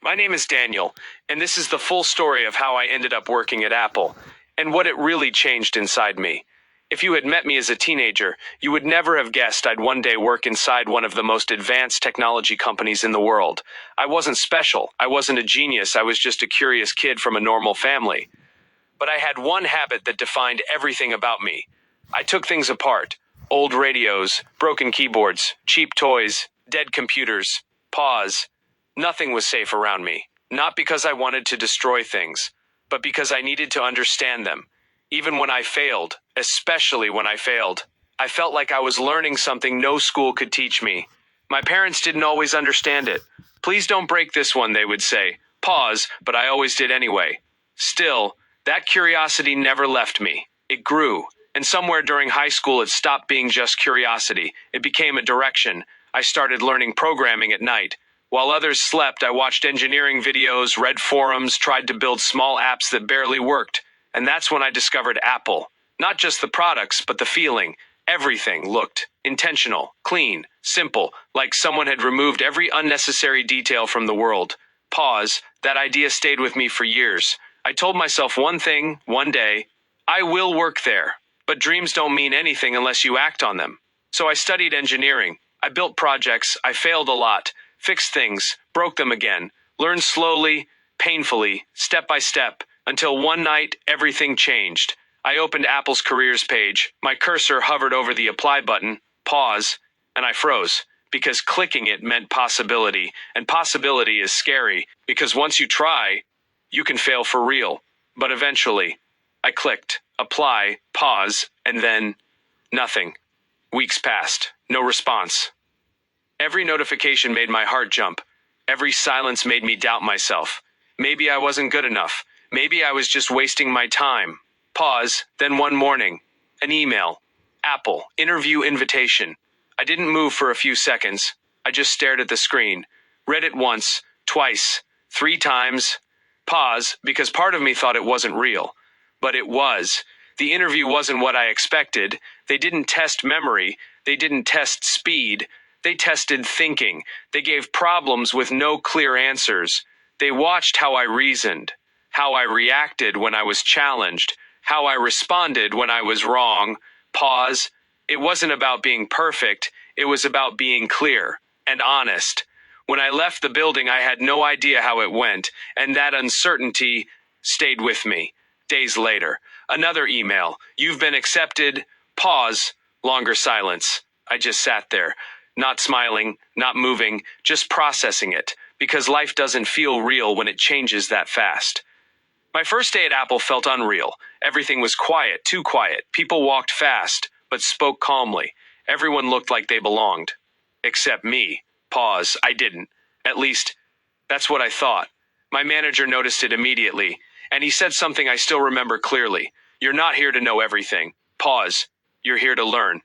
My name is Daniel, and this is the full story of how I ended up working at Apple, and what it really changed inside me. If you had met me as a teenager, you would never have guessed I'd one day work inside one of the most advanced technology companies in the world. I wasn't special, I wasn't a genius, I was just a curious kid from a normal family. But I had one habit that defined everything about me. I took things apart: old radios, broken keyboards, cheap toys, dead computers. Pause. Nothing was safe around me. Not because I wanted to destroy things, but because I needed to understand them. Even when I failed, especially when I failed, I felt like I was learning something no school could teach me. My parents didn't always understand it. Please don't break this one, they would say. Pause, but I always did anyway. Still, that curiosity never left me. It grew, and somewhere during high school it stopped being just curiosity. It became a direction. I started learning programming at night. While others slept, I watched engineering videos, read forums, tried to build small apps that barely worked. And that's when I discovered Apple. Not just the products, but the feeling. Everything looked intentional, clean, simple, like someone had removed every unnecessary detail from the world. Pause. That idea stayed with me for years. I told myself one thing, one day: I will work there. But dreams don't mean anything unless you act on them. So I studied engineering. I built projects. I failed a lot. Fixed things. Broke them again. Learned slowly, painfully, step by step, until one night everything changed. I opened Apple's careers page. My cursor hovered over the apply button. Pause. And I froze. Because clicking it meant possibility. And possibility is scary. Because once you try, you can fail for real. But eventually, I clicked, apply, pause, and then nothing. Weeks passed. No response. Every notification made my heart jump. Every silence made me doubt myself. Maybe I wasn't good enough. Maybe I was just wasting my time. Pause. Then one morning, an email. Apple, interview invitation. I didn't move for a few seconds. I just stared at the screen. Read it once, twice, 3 times. Pause, because part of me thought it wasn't real. But it was. The interview wasn't what I expected. They didn't test memory. They didn't test speed. They tested thinking. They gave problems with no clear answers. They watched how I reasoned, how I reacted when I was challenged, how I responded when I was wrong. Pause. It wasn't about being perfect. It was about being clear and honest. When I left the building, I had no idea how it went, and that uncertainty stayed with me. Days later, another email. You've been accepted. Pause. Longer silence. I just sat there, not smiling, not moving, just processing it, because life doesn't feel real when it changes that fast. My first day at Apple felt unreal. Everything was quiet, too quiet. People walked fast, but spoke calmly. Everyone looked like they belonged. Except me. Pause. I didn't. At least, that's what I thought. My manager noticed it immediately, and he said something I still remember clearly. You're not here to know everything. Pause. You're here to learn.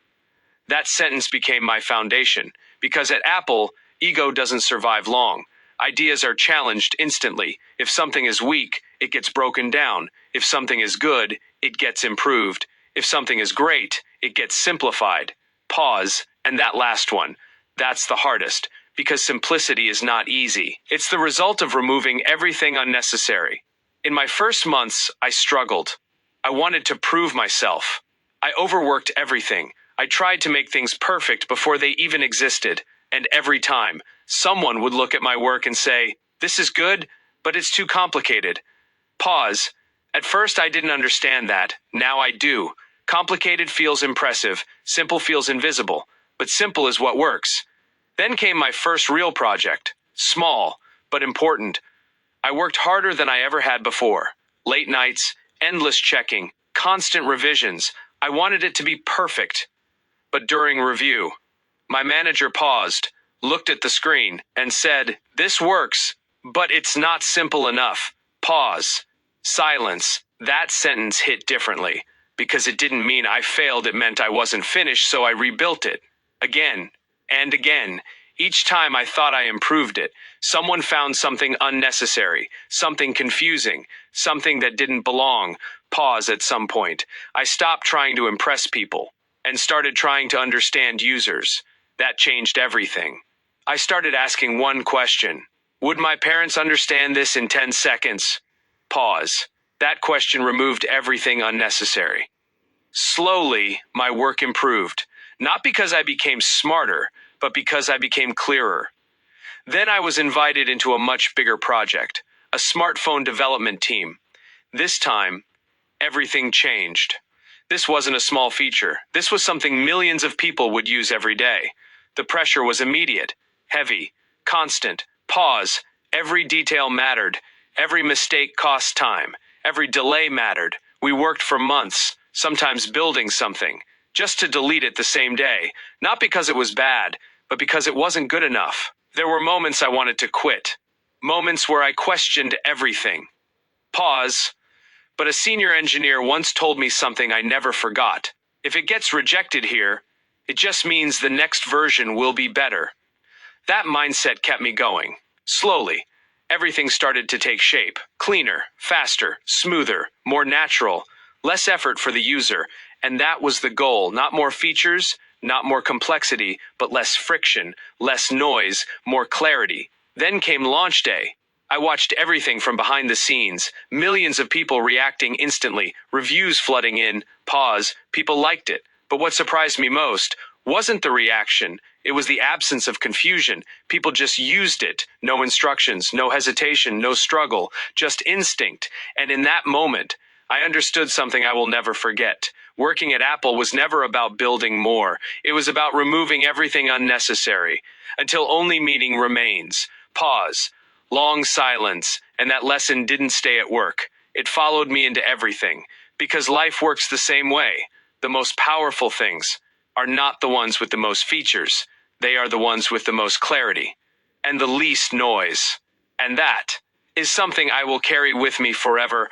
That sentence became my foundation, because at Apple, ego doesn't survive long. Ideas are challenged instantly. If something is weak, it gets broken down. If something is good, it gets improved. If something is great, it gets simplified. Pause. And that last one. That's the hardest, because simplicity is not easy. It's the result of removing everything unnecessary. In my first months, I struggled. I wanted to prove myself. I overworked everything. I tried to make things perfect before they even existed. And every time, someone would look at my work and say, "This is good, but it's too complicated." Pause. At first, I didn't understand that. Now I do. Complicated feels impressive. Simple feels invisible. But simple is what works. Then came my first real project. Small, but important. I worked harder than I ever had before. Late nights, endless checking, constant revisions. I wanted it to be perfect. But during review, my manager paused, looked at the screen, and said, "This works, but it's not simple enough." Pause. Silence. That sentence hit differently. Because it didn't mean I failed, it meant I wasn't finished, so I rebuilt it. Again and again. Each time I thought I improved it, someone found something unnecessary, something confusing, something that didn't belong. Pause at some point. I stopped trying to impress people and started trying to understand users. That changed everything. I started asking one question. Would my parents understand this in 10 seconds? Pause. That question removed everything unnecessary. Slowly, my work improved. Not because I became smarter, but because I became clearer. Then I was invited into a much bigger project, a smartphone development team. This time, everything changed. This wasn't a small feature. This was something millions of people would use every day. The pressure was immediate, heavy, constant. Pause. Every detail mattered. Every mistake cost time. Every delay mattered. We worked for months, sometimes building something, just to delete it the same day. Not because it was bad, but because it wasn't good enough. There were moments I wanted to quit. Moments where I questioned everything. Pause. But a senior engineer once told me something I never forgot. If it gets rejected here, it just means the next version will be better. That mindset kept me going. Slowly, everything started to take shape. Cleaner, faster, smoother, more natural, less effort for the user. And that was the goal. Not more features, not more complexity, but less friction, less noise, more clarity. Then came launch day. I watched everything from behind the scenes, millions of people reacting instantly, reviews flooding in. Pause. People liked it. But what surprised me most wasn't the reaction. It was the absence of confusion. People just used it. No instructions, no hesitation, no struggle, just instinct. And in that moment, I understood something I will never forget. Working at Apple was never about building more. It was about removing everything unnecessary, until only meaning remains. Pause. Long silence, and that lesson didn't stay at work. It followed me into everything. Because life works the same way. The most powerful things are not the ones with the most features. They are the ones with the most clarity and the least noise. And that is something I will carry with me forever.